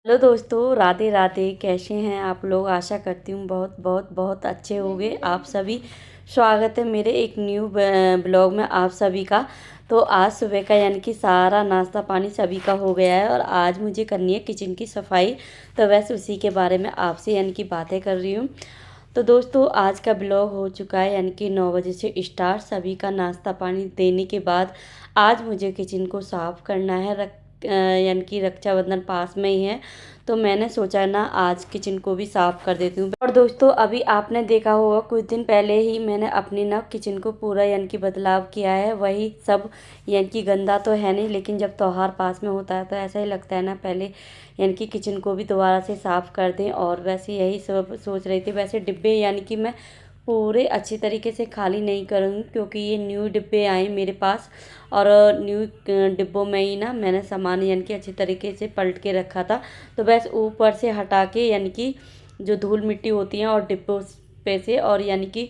Hello दोस्तों, राधे राधे। कैसे हैं आप लोग? आशा करती हूँ बहुत बहुत बहुत अच्छे होंगे आप सभी। स्वागत है मेरे एक न्यू ब्लॉग में आप सभी का। तो आज सुबह का यानी कि सारा नाश्ता पानी सभी का हो गया है और आज मुझे करनी है किचन की सफाई। तो वैसे उसी के बारे में आपसे यानी कि बातें कर रही हूँ। तो दोस्तों, आज का ब्लॉग हो चुका है यानी कि 9 बजे से स्टार्ट। सभी का नाश्ता पानी देने के बाद आज मुझे किचन को साफ़ करना है। यानी कि रक्षाबंधन पास में ही है, तो मैंने सोचा ना आज किचन को भी साफ़ कर देती हूँ। और दोस्तों, अभी आपने देखा होगा कुछ दिन पहले ही मैंने अपनी ना किचन को पूरा यानी कि बदलाव किया है। वही सब यानी कि गंदा तो है नहीं, लेकिन जब त्योहार पास में होता है तो ऐसा ही लगता है ना, पहले यानी कि किचन को भी दोबारा से साफ़ कर दें। और वैसे यही सब सोच रही थी। वैसे डिब्बे यानी कि मैं पूरे अच्छी तरीके से खाली नहीं करूँगी, क्योंकि ये न्यू डिब्बे आए मेरे पास और न्यू डिब्बों में ही ना मैंने सामान यानी कि अच्छी तरीके से पलट के रखा था। तो बस ऊपर से हटा के यानी कि जो धूल मिट्टी होती है और डिब्बों पे से और यानी कि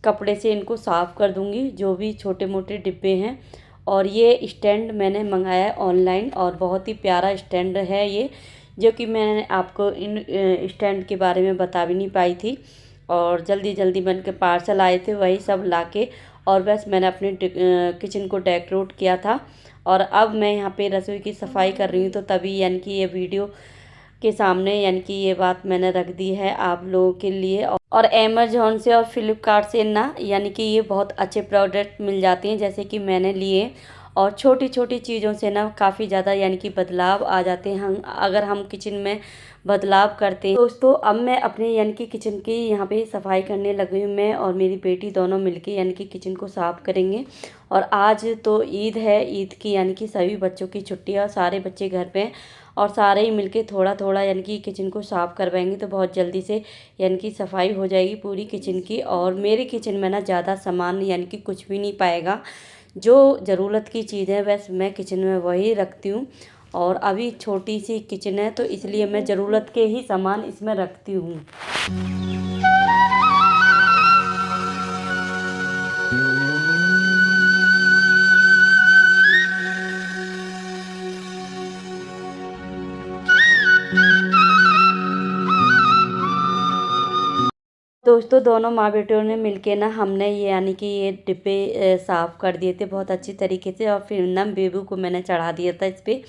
कपड़े से इनको साफ़ कर दूंगी, जो भी छोटे मोटे डिब्बे हैं। और ये स्टैंड मैंने मंगाया है ऑनलाइन और बहुत ही प्यारा स्टैंड है ये, जो कि मैंने आपको इन स्टैंड के बारे में बता भी नहीं पाई थी। और जल्दी जल्दी बन के पार्सल आए थे, वही सब लाके और बस मैंने अपने किचन को डेकोरेट किया था। और अब मैं यहाँ पे रसोई की सफाई कर रही हूँ, तो तभी यानी कि ये वीडियो के सामने यानी कि ये बात मैंने रख दी है आप लोगों के लिए। और अमेज़ॉन से और फ्लिपकार्ट से ना यानी कि ये बहुत अच्छे प्रोडक्ट मिल जाते हैं, जैसे कि मैंने लिए। और छोटी छोटी चीज़ों से ना काफ़ी ज़्यादा यानी कि बदलाव आ जाते हैं हम अगर हम किचन में बदलाव करते हैं। दोस्तों, अब मैं अपने यानी कि किचन की यहाँ पे सफाई करने लगी हूँ। मैं और मेरी बेटी दोनों मिलके यानी कि किचन को साफ़ करेंगे। और आज तो ईद है, ईद की यानी कि सभी बच्चों की छुट्टी है और सारे बच्चे घर पे हैं और सारे ही मिलके थोड़ा थोड़ा यानी कि किचन को साफ़ करवाएंगे, तो बहुत जल्दी से यानी कि सफाई हो जाएगी पूरी किचन की। और मेरे किचन में ना ज़्यादा सामान यानी कि कुछ भी नहीं पाएगा। जो ज़रूरत की चीज़ें बस मैं किचन में वही रखती हूँ। और अभी छोटी सी किचन है, तो इसलिए मैं ज़रूरत के ही सामान इसमें रखती हूँ। दोस्तों, दोनों माँ बेटियों ने मिलके ना हमने ये यानी कि ये डिब्बे साफ़ कर दिए थे बहुत अच्छी तरीके से। और फिर ना बेबू को मैंने चढ़ा दिया था इस पे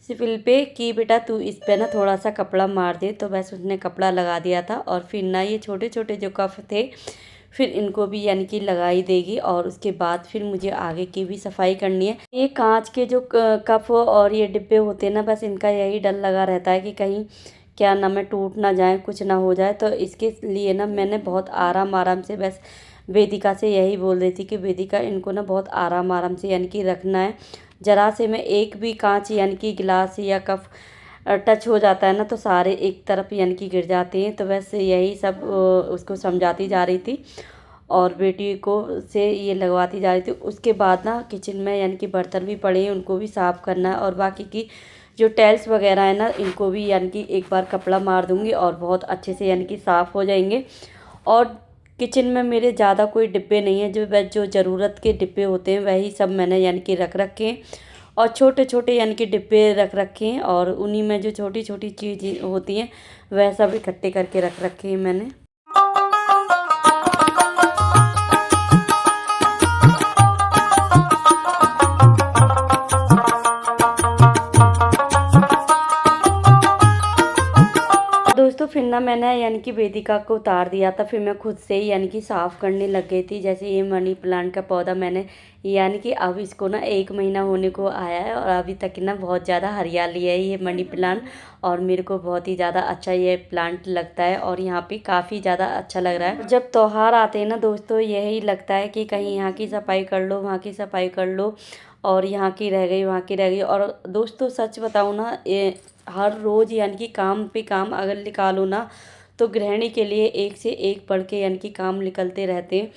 सिविल पे कि बेटा तू इस पे ना थोड़ा सा कपड़ा मार दे। तो बस उसने कपड़ा लगा दिया था। और फिर ना ये छोटे छोटे जो कप थे, फिर इनको भी यानी कि लगाई देगी। और उसके बाद फिर मुझे आगे की भी सफाई करनी है। ये कांच के जो कप और ये डिब्बे होते हैं ना, बस इनका यही डर लगा रहता है कि कहीं क्या ना मैं टूट ना जाए, कुछ ना हो जाए। तो इसके लिए ना मैंने बहुत आराम आराम से बस वेदिका से यही बोल रही थी कि वेदिका इनको ना बहुत आराम आराम से यानी कि रखना है। ज़रा से में एक भी कांच यानी कि गिलास या कप टच हो जाता है ना, तो सारे एक तरफ यानी कि गिर जाते हैं। तो बस यही सब उसको समझाती जा रही थी और बेटी को से ये लगवाती जा रही थी। उसके बाद ना किचन में यानी कि बर्तन भी पड़े हैं, उनको भी साफ़ करना है। और बाकी की जो टाइल्स वगैरह है ना, इनको भी यानी कि एक बार कपड़ा मार दूंगी और बहुत अच्छे से यानी कि साफ़ हो जाएंगे। और किचन में मेरे ज़्यादा कोई डिब्बे नहीं हैं, जो बस जो ज़रूरत के डिब्बे होते हैं वही सब मैंने यानी कि रख रखे हैं। और छोटे छोटे यानी कि डिब्बे रख रखे हैं और उन्हीं में जो छोटी छोटी चीज़ें होती हैं वह सब इकट्ठे करके रख रखे हैं मैंने। दोस्तों, फिर ना मैंने यानी कि वेदिका को उतार दिया था। फिर मैं खुद से ही यानी कि साफ़ करने लग गई थी। जैसे ये मनी प्लांट का पौधा मैंने यानी कि अब इसको ना 1 महीना होने को आया है और अभी तक ना बहुत ज़्यादा हरियाली है ये मनी प्लांट। और मेरे को बहुत ही ज़्यादा अच्छा ये प्लांट लगता है और यहाँ पे काफ़ी ज़्यादा अच्छा लग रहा है। जब त्योहार आते हैं ना दोस्तों, यही लगता है कि कहीं यहाँ की सफाई कर लो, वहाँ की सफाई कर लो और यहाँ की रह गई, वहाँ की रह गई। और दोस्तों, सच बताऊँ ना, ये हर रोज़ यानी कि काम पे काम अगर निकालो ना, तो गृहिणी के लिए एक से एक बढ़ के यानी कि काम निकलते रहते हैं।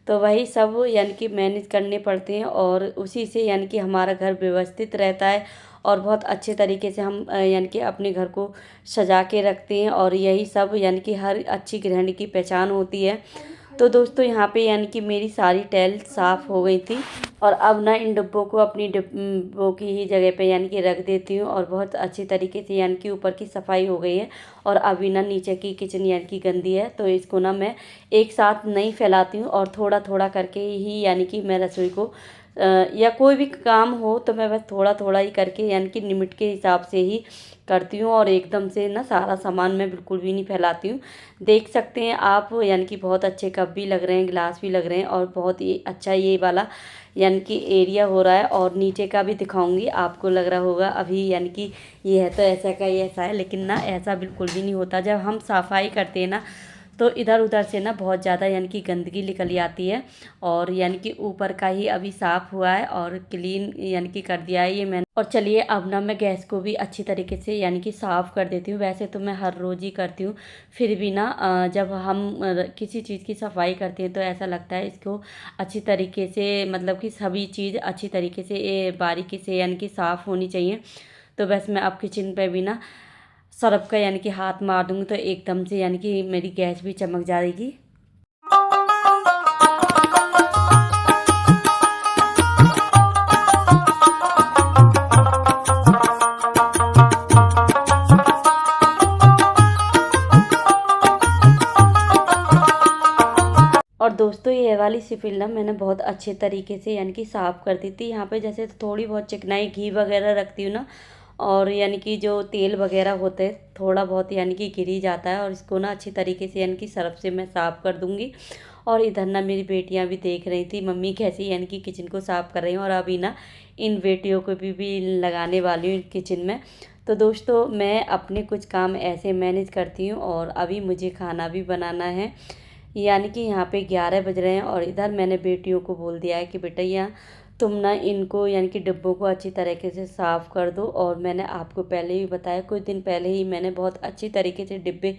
तो वही सब यानी कि मैनेज करने पड़ते हैं और उसी से यानी कि हमारा घर व्यवस्थित रहता है और बहुत अच्छे तरीके से हम यानी कि अपने घर को सजा के रखते हैं। और यही सब यानी कि हर अच्छी गृहिणी की पहचान होती है। तो दोस्तों यहाँ पे यानी कि मेरी सारी टाइल साफ़ हो गई थी और अब ना इन डिब्बों को अपनी डिब्बों की ही जगह पे यानी कि रख देती हूँ और बहुत अच्छी तरीके से यानी कि ऊपर की सफाई हो गई है। और अभी ना नीचे की किचन यानी कि गंदी है, तो इसको ना मैं एक साथ नहीं फैलाती हूँ और थोड़ा थोड़ा करके ही यानी कि मैं रसोई को या कोई भी काम हो तो मैं बस थोड़ा थोड़ा ही करके यानी कि लिमिट के हिसाब से ही करती हूँ और एकदम से ना सारा सामान मैं बिल्कुल भी नहीं फैलाती हूँ। देख सकते हैं आप यानी कि बहुत अच्छे कप भी लग रहे हैं, गिलास भी लग रहे हैं और बहुत ही अच्छा ये वाला यानी कि एरिया हो रहा है। और नीचे का भी दिखाऊंगी, आपको लग रहा होगा अभी यानी कि ये है तो ऐसा का ये ऐसा है, लेकिन ना ऐसा बिल्कुल भी नहीं होता। जब हम सफाई करते हैं ना तो इधर उधर से ना बहुत ज़्यादा यानी कि गंदगी निकल आती है। और यानी कि ऊपर का ही अभी साफ़ हुआ है और क्लीन यानी कि कर दिया है ये मैंने। और चलिए अब ना मैं गैस को भी अच्छी तरीके से यानी कि साफ़ कर देती हूँ। वैसे तो मैं हर रोज़ ही करती हूँ, फिर भी ना जब हम किसी चीज़ की सफाई करते हैं तो ऐसा लगता है इसको अच्छी तरीके से, मतलब कि सभी चीज़ अच्छी तरीके से बारीकी से यानी कि साफ़ होनी चाहिए। तो बस मैं अब किचन पे भी ना सर्फ का यानी कि हाथ मार दूँगी तो एकदम से यानी कि मेरी गैस भी चमक जाएगी। और दोस्तों ये वाली सिफिल ना मैंने बहुत अच्छे तरीके से यानी कि साफ़ कर दी थी। यहाँ पे जैसे थोड़ी बहुत चिकनाई घी वगैरह रखती हूँ ना, और यानी कि जो तेल वगैरह होते हैं थोड़ा बहुत यानी कि गिर ही जाता है, और इसको ना अच्छी तरीके से यानी कि सर्फ से मैं साफ़ कर दूँगी। और इधर ना मेरी बेटियाँ भी देख रही थी मम्मी कैसी यानी कि किचन को साफ़ कर रही हैं, और अभी ना इन बेटियों को भी लगाने वाली हूँ किचन में। तो दोस्तों मैं अपने कुछ काम ऐसे मैनेज करती हूँ और अभी मुझे खाना भी बनाना है। यानी कि यहाँ पे 11 बज रहे हैं और इधर मैंने बेटियों को बोल दिया है कि बेटा यहाँ तुम ना इनको यानी कि डिब्बों को अच्छी तरीके से साफ़ कर दो। और मैंने आपको पहले ही बताया, कुछ दिन पहले ही मैंने बहुत अच्छी तरीके से डिब्बे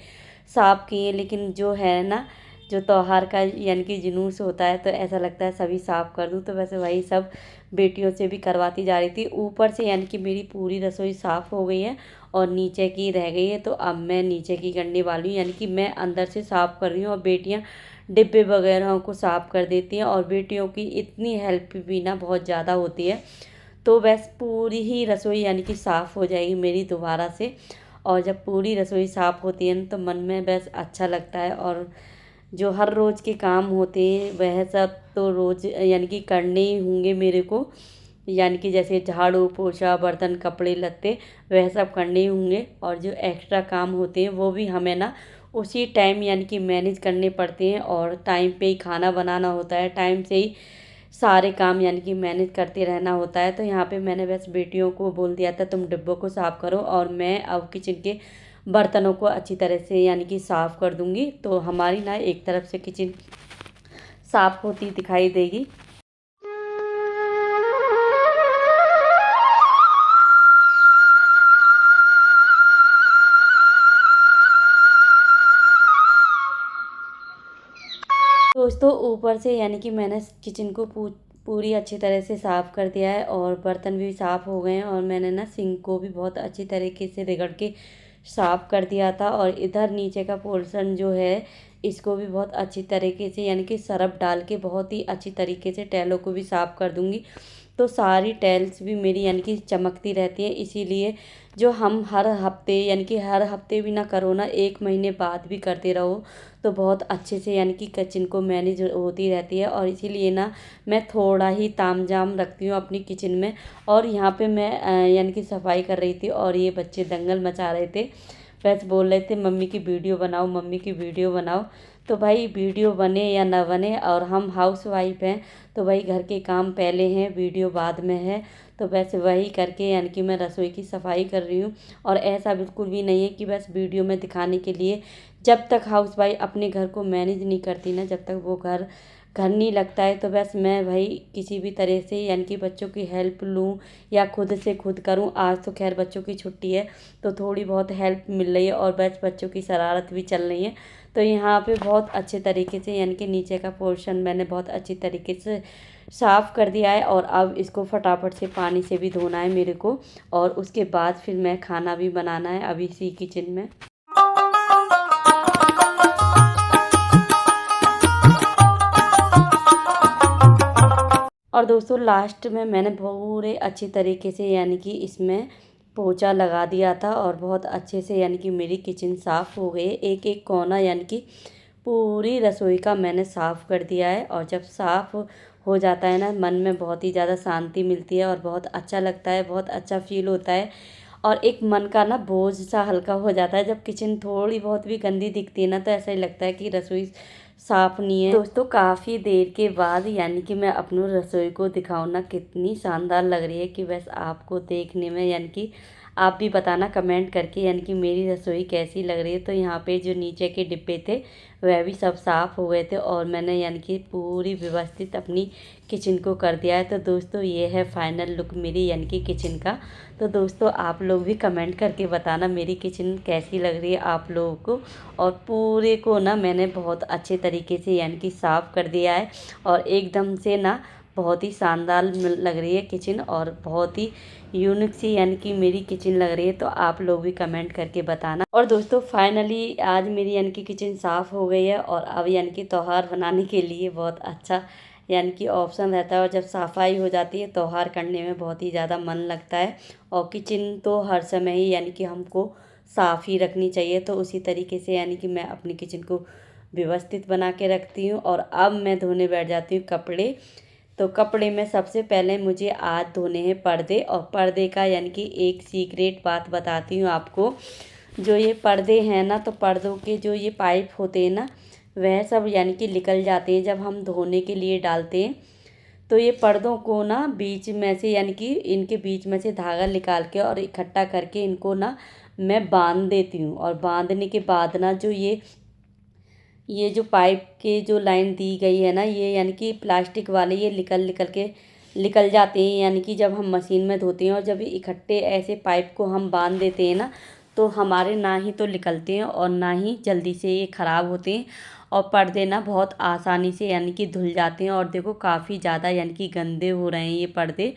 साफ़ किए, लेकिन जो है ना जो त्योहार का यानी कि जुनूस होता है तो ऐसा लगता है सभी साफ़ कर दूँ, तो वैसे वही सब बेटियों से भी करवाती जा रही थी। ऊपर से यानी कि मेरी पूरी रसोई साफ़ हो गई है और नीचे की रह गई है, तो अब मैं नीचे की करने वाली हूँ। यानी कि मैं अंदर से साफ़ कर रही हूँ और बेटियाँ डिब्बे वगैरह को साफ़ कर देती हैं। और बेटियों की इतनी हेल्प भी ना बहुत ज़्यादा होती है, तो बस पूरी ही रसोई यानी कि साफ़ हो जाएगी मेरी दोबारा से। और जब पूरी रसोई साफ़ होती है ना तो मन में बस अच्छा लगता है। और जो हर रोज़ के काम होते हैं वह सब तो रोज़ यानी कि करने ही होंगे मेरे को, यानी कि जैसे झाड़ू पोछा बर्तन कपड़े लत्ते वह सब करने ही होंगे। और जो एक्स्ट्रा काम होते हैं वो भी हमें ना उसी टाइम यानी कि मैनेज करने पड़ते हैं, और टाइम पे ही खाना बनाना होता है, टाइम से ही सारे काम यानी कि मैनेज करते रहना होता है। तो यहाँ पे मैंने बस बेटियों को बोल दिया था तुम डिब्बों को साफ़ करो और मैं अब किचन के बर्तनों को अच्छी तरह से यानी कि साफ़ कर दूँगी, तो हमारी ना एक तरफ से किचन साफ़ होती दिखाई देगी। दोस्तों ऊपर से यानी कि मैंने किचन को पूरी अच्छी तरह से साफ़ कर दिया है और बर्तन भी साफ़ हो गए हैं, और मैंने ना सिंक को भी बहुत अच्छी तरीके से रगड़ के साफ़ कर दिया था। और इधर नीचे का पोर्शन जो है इसको भी बहुत अच्छी तरीके से यानी कि सरफ डाल के बहुत ही अच्छी तरीके से टाइलों को भी साफ़ कर दूँगी, तो सारी टाइल्स भी मेरी यानी कि चमकती रहती है। इसीलिए जो हम हर हफ्ते यानी कि हर हफ्ते भी ना करो ना, 1 महीने बाद भी करते रहो तो बहुत अच्छे से यानी कि किचन को मैनेज होती रहती है। और इसीलिए ना मैं थोड़ा ही तामझाम रखती हूँ अपनी किचन में। और यहाँ पे मैं यानी कि सफाई कर रही थी और ये बच्चे दंगल मचा रहे थे, बस बोल रहे थे मम्मी की वीडियो बनाओ, मम्मी की वीडियो बनाओ। तो भाई वीडियो बने या ना बने, और हम हाउस वाइफ हैं तो भाई घर के काम पहले हैं वीडियो बाद में है। तो बस वही करके यानी कि मैं रसोई की सफाई कर रही हूँ। और ऐसा बिल्कुल भी नहीं है कि बस वीडियो में दिखाने के लिए, जब तक हाउस वाइफ अपने घर को मैनेज नहीं करती ना, जब तक वो घर घर नहीं लगता है, तो बस मैं भाई किसी भी तरह से यानी कि बच्चों की हेल्प लूँ या खुद से खुद करूँ। आज तो खैर बच्चों की छुट्टी है तो थोड़ी बहुत हेल्प मिल रही है, और बस बच्चों की शरारत भी चल रही है। तो यहाँ पे बहुत अच्छे तरीके से यानी कि नीचे का पोर्शन मैंने बहुत अच्छी तरीके से साफ़ कर दिया है। और अब इसको फटाफट से पानी से भी धोना है मेरे को, और उसके बाद फिर मैं खाना भी बनाना है अभी इसी किचन में। और दोस्तों लास्ट में मैंने पूरे अच्छी तरीके से यानी कि इसमें पोंछा लगा दिया था और बहुत अच्छे से यानी कि मेरी किचन साफ़ हो गई है। एक एक कोना यानी कि पूरी रसोई का मैंने साफ़ कर दिया है। और जब साफ़ हो जाता है ना, मन में बहुत ही ज़्यादा शांति मिलती है और बहुत अच्छा लगता है, बहुत अच्छा फील होता है। और एक मन का ना बोझ सा हल्का हो जाता है जब किचन थोड़ी बहुत भी गंदी दिखती है ना, तो ऐसा ही लगता है कि रसोई साफ़ नहीं है। दोस्तों काफ़ी देर के बाद यानी कि मैं अपनी रसोई को दिखाऊँ ना, कितनी शानदार लग रही है कि बस आपको देखने में यानी कि आप भी बताना कमेंट करके यानी कि मेरी रसोई कैसी लग रही है। तो यहाँ पे जो नीचे के डिब्बे थे वह भी सब साफ़ हो गए थे और मैंने यानी कि पूरी व्यवस्थित अपनी किचन को कर दिया है। तो दोस्तों ये है फाइनल लुक मेरी यानी कि किचन का। तो दोस्तों आप लोग भी कमेंट करके बताना मेरी किचन कैसी लग रही है आप लोगों को। और पूरे को ना मैंने बहुत अच्छे तरीके से यानी कि साफ़ कर दिया है और एकदम से ना बहुत ही शानदार लग रही है किचन और बहुत ही यूनिक सी यानी कि मेरी किचन लग रही है। तो आप लोग भी कमेंट करके बताना। और दोस्तों फाइनली आज मेरी यानी कि किचन साफ़ हो गई है और अब यानी कि त्योहार बनाने के लिए बहुत अच्छा यानी कि ऑप्शन रहता है। और जब सफाई हो जाती है त्योहार करने में बहुत ही ज़्यादा मन लगता है। और किचन तो हर समय ही यानी कि हमको साफ़ ही रखनी चाहिए। तो उसी तरीके से यानी कि मैं अपनी किचन को व्यवस्थित बना के रखती हूँ। और अब मैं धोने बैठ जाती हूँ कपड़े। तो कपड़े में सबसे पहले मुझे आज धोने हैं पर्दे। और पर्दे का यानी कि एक सीक्रेट बात बताती हूँ आपको। जो ये पर्दे हैं ना, तो पर्दों के जो ये पाइप होते हैं ना, वह सब यानी कि निकल जाते हैं जब हम धोने के लिए डालते हैं। तो ये पर्दों को ना बीच में से यानी कि इनके बीच में से धागा निकाल के और इकट्ठा करके इनको ना मैं बांध देती हूँ। और बांधने के बाद ना जो ये जो पाइप के जो लाइन दी गई है ना, ये यानी कि प्लास्टिक वाले ये निकल जाते हैं यानी कि जब हम मशीन में धोते हैं। और जब इकट्ठे ऐसे पाइप को हम बांध देते हैं ना, तो हमारे ना ही तो निकलते हैं और ना ही जल्दी से ये ख़राब होते हैं। और पर्दे ना बहुत आसानी से यानी कि धुल जाते हैं। और देखो काफ़ी ज़्यादा यानी कि गंदे हो रहे हैं ये पर्दे।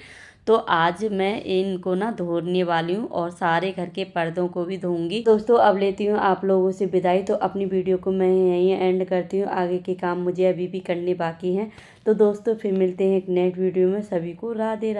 तो आज मैं इनको ना धोने वाली हूँ और सारे घर के पर्दों को भी धोऊंगी। दोस्तों अब लेती हूँ आप लोगों से विदाई। तो अपनी वीडियो को मैं यहीं एंड करती हूँ, आगे के काम मुझे अभी भी करने बाकी हैं। तो दोस्तों फिर मिलते हैं एक नेक्स्ट वीडियो में। सभी को राधे राधे।